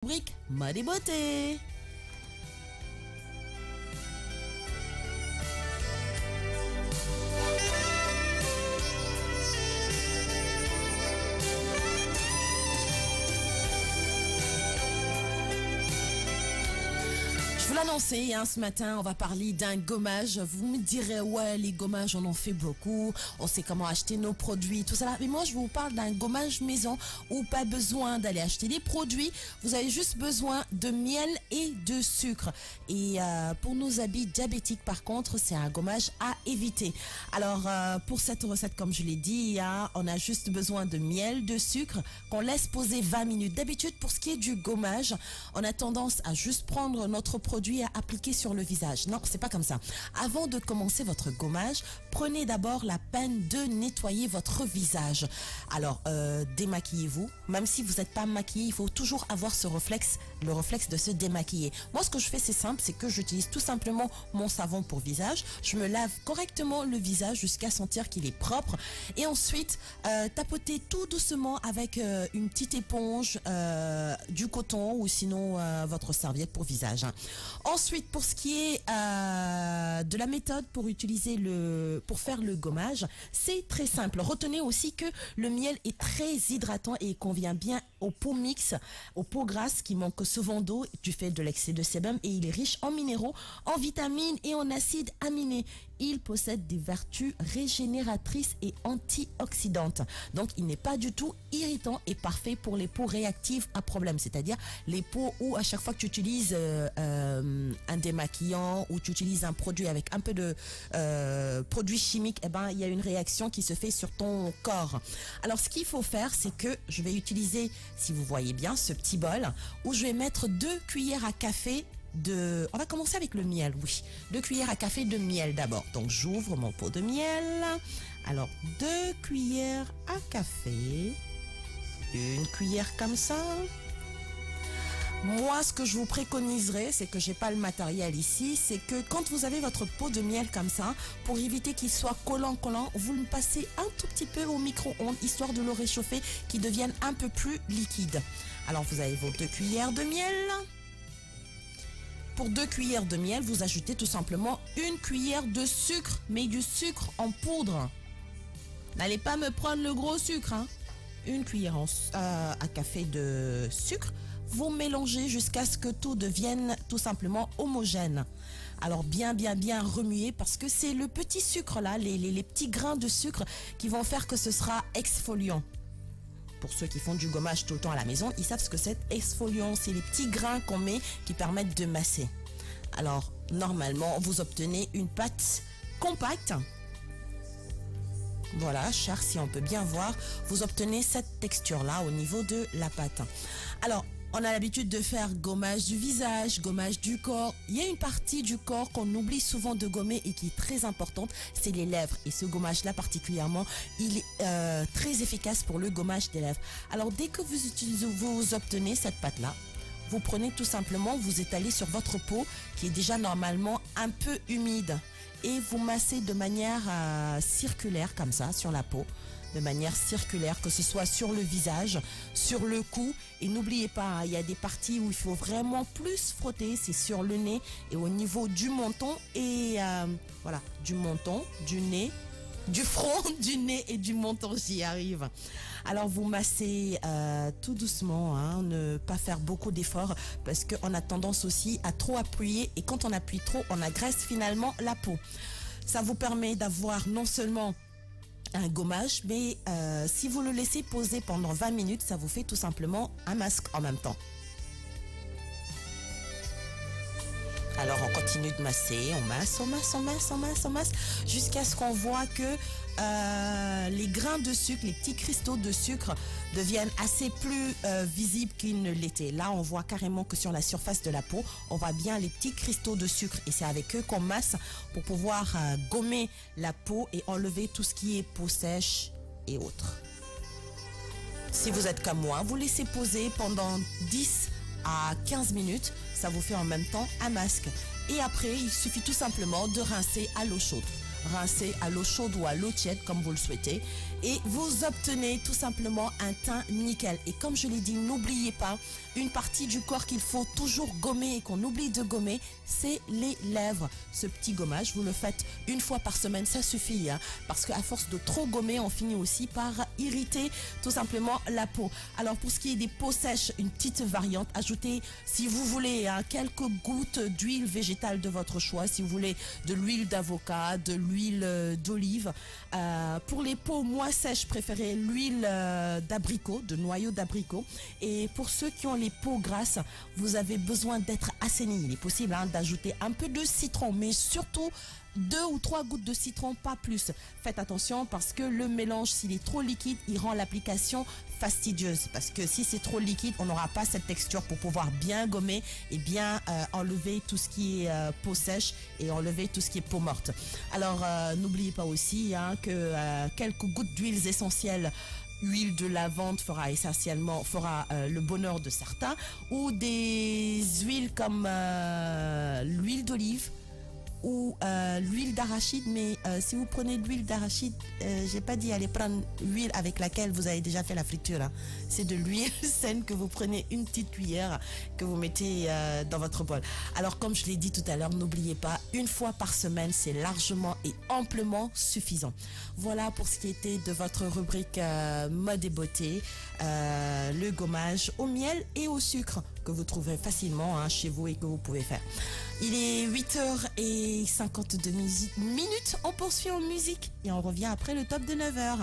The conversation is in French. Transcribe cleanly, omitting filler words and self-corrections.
Rubrique mode et beauté. Je vous l'annonçais ce matin, on va parler d'un gommage. Vous me direz, ouais, les gommages, on en fait beaucoup. On sait comment acheter nos produits, tout ça. Mais moi, je vous parle d'un gommage maison où pas besoin d'aller acheter des produits. Vous avez juste besoin de miel et de sucre. Et pour nos habits diabétiques, par contre, c'est un gommage à éviter. Alors, pour cette recette, comme je l'ai dit, on a juste besoin de miel, de sucre qu'on laisse poser 20 minutes. D'habitude, pour ce qui est du gommage, on a tendance à juste prendre notre produit à appliquer sur le visage. Non, c'est pas comme ça. Avant de commencer votre gommage, prenez d'abord la peine de nettoyer votre visage. Alors, démaquillez-vous. Même si vous n'êtes pas maquillé, il faut toujours avoir le réflexe de se démaquiller. Moi, ce que je fais, c'est simple, c'est que j'utilise tout simplement mon savon pour visage. Je me lave correctement le visage jusqu'à sentir qu'il est propre. Et ensuite, tapotez tout doucement avec une petite éponge, du coton ou sinon votre serviette pour visage. Ensuite, pour ce qui est de la méthode pour faire le gommage, c'est très simple. Retenez aussi que le miel est très hydratant et il convient bien aux peaux mixtes, aux peaux grasses qui manquent souvent d'eau du fait de l'excès de sébum, et il est riche en minéraux, en vitamines et en acides aminés. Il possède des vertus régénératrices et antioxydantes. Donc, il n'est pas du tout irritant et parfait pour les peaux réactives à problème. C'est-à-dire les peaux où à chaque fois que tu utilises un démaquillant ou tu utilises un produit avec un peu de produit chimique, il y a une réaction qui se fait sur ton corps. Alors, ce qu'il faut faire, c'est que je vais utiliser, si vous voyez bien, ce petit bol où je vais mettre 2 cuillères à café on va commencer avec le miel, oui. 2 cuillères à café de miel d'abord. Donc, j'ouvre mon pot de miel. Alors, 2 cuillères à café. Une cuillère comme ça. Moi, ce que je vous préconiserais, c'est que j'ai pas le matériel ici, c'est que quand vous avez votre pot de miel comme ça, pour éviter qu'il soit collant, vous le passez un tout petit peu au micro-ondes, histoire de le réchauffer, qu'il devienne un peu plus liquide. Alors, vous avez vos 2 cuillères de miel. Pour 2 cuillères de miel, vous ajoutez tout simplement 1 cuillère de sucre, mais du sucre en poudre. N'allez pas me prendre le gros sucre. 1 cuillère à café de sucre. Vous mélangez jusqu'à ce que tout devienne tout simplement homogène. Alors bien remuer, parce que c'est le petit sucre là, les petits grains de sucre qui vont faire que ce sera exfoliant. Pour ceux qui font du gommage tout le temps à la maison, ils savent ce que c'est exfoliant. C'est les petits grains qu'on met qui permettent de masser. Alors, normalement, vous obtenez une pâte compacte. Voilà, cher, si on peut bien voir, vous obtenez cette texture-là au niveau de la pâte. Alors, on a l'habitude de faire gommage du visage, gommage du corps. Il y a une partie du corps qu'on oublie souvent de gommer et qui est très importante, c'est les lèvres. Et ce gommage-là particulièrement, il est très efficace pour le gommage des lèvres. Alors, dès que vous obtenez cette pâte-là, vous prenez tout simplement, vous étalez sur votre peau qui est déjà normalement un peu humide. Et vous massez de manière circulaire comme ça sur la peau. De manière circulaire, que ce soit sur le visage, sur le cou. Et n'oubliez pas, il y a des parties où il faut vraiment plus frotter, c'est sur le nez et au niveau du menton. Et voilà, du menton, du nez, du front, du nez et du menton, j'y arrive. Alors vous massez tout doucement, ne pas faire beaucoup d'efforts parce qu'on a tendance aussi à trop appuyer, et quand on appuie trop, on agresse finalement la peau. Ça vous permet d'avoir non seulement un gommage, mais si vous le laissez poser pendant 20 minutes, ça vous fait tout simplement un masque en même temps. Alors on continue de masser, on masse, jusqu'à ce qu'on voit que les grains de sucre, les petits cristaux de sucre deviennent assez plus visibles qu'ils ne l'étaient. Là, on voit carrément que sur la surface de la peau, on voit bien les petits cristaux de sucre, et c'est avec eux qu'on masse pour pouvoir gommer la peau et enlever tout ce qui est peau sèche et autres. Si vous êtes comme moi, vous laissez poser pendant 10 à 15 minutes, ça vous fait en même temps un masque. Et après, il suffit tout simplement de rincer à l'eau chaude. Rincer à l'eau chaude ou à l'eau tiède comme vous le souhaitez. et vous obtenez tout simplement un teint nickel. Et comme je l'ai dit, n'oubliez pas, une partie du corps qu'il faut toujours gommer et qu'on oublie de gommer, c'est les lèvres. Ce petit gommage, vous le faites une fois par semaine, ça suffit, hein, parce qu'à force de trop gommer, on finit aussi par irriter tout simplement la peau. Alors pour ce qui est des peaux sèches, une petite variante, ajoutez, si vous voulez, hein, quelques gouttes d'huile végétale de votre choix, si vous voulez de l'huile d'avocat, de l'huile d'olive. Pour les peaux moins sèches, préférez l'huile d'abricot, de noyau d'abricot. Et pour ceux qui ont les peaux grasses, vous avez besoin d'être assaini. Il est possible, hein, d'ajouter un peu de citron, mais surtout 2 ou 3 gouttes de citron, pas plus. Faites attention parce que le mélange, s'il est trop liquide, il rend l'application fastidieuse. Parce que si c'est trop liquide, on n'aura pas cette texture pour pouvoir bien gommer et bien enlever tout ce qui est peau sèche et enlever tout ce qui est peau morte. Alors, n'oubliez pas aussi, hein, que quelques gouttes d'huiles essentielles, huile de lavande fera essentiellement le bonheur de certains, ou des huiles comme l'huile d'olive ou l'huile d'arachide. Mais si vous prenez de l'huile d'arachide, j'ai pas dit aller prendre l'huile avec laquelle vous avez déjà fait la friture, hein. C'est de l'huile saine que vous prenez une petite cuillère, que vous mettez dans votre bol. Alors comme je l'ai dit tout à l'heure, n'oubliez pas, une fois par semaine, c'est largement et amplement suffisant. Voilà pour ce qui était de votre rubrique mode et beauté, le gommage au miel et au sucre, que vous trouvez facilement, hein, chez vous et que vous pouvez faire. Il est 8h52 minutes. On poursuit en musique et on revient après le top de 9h.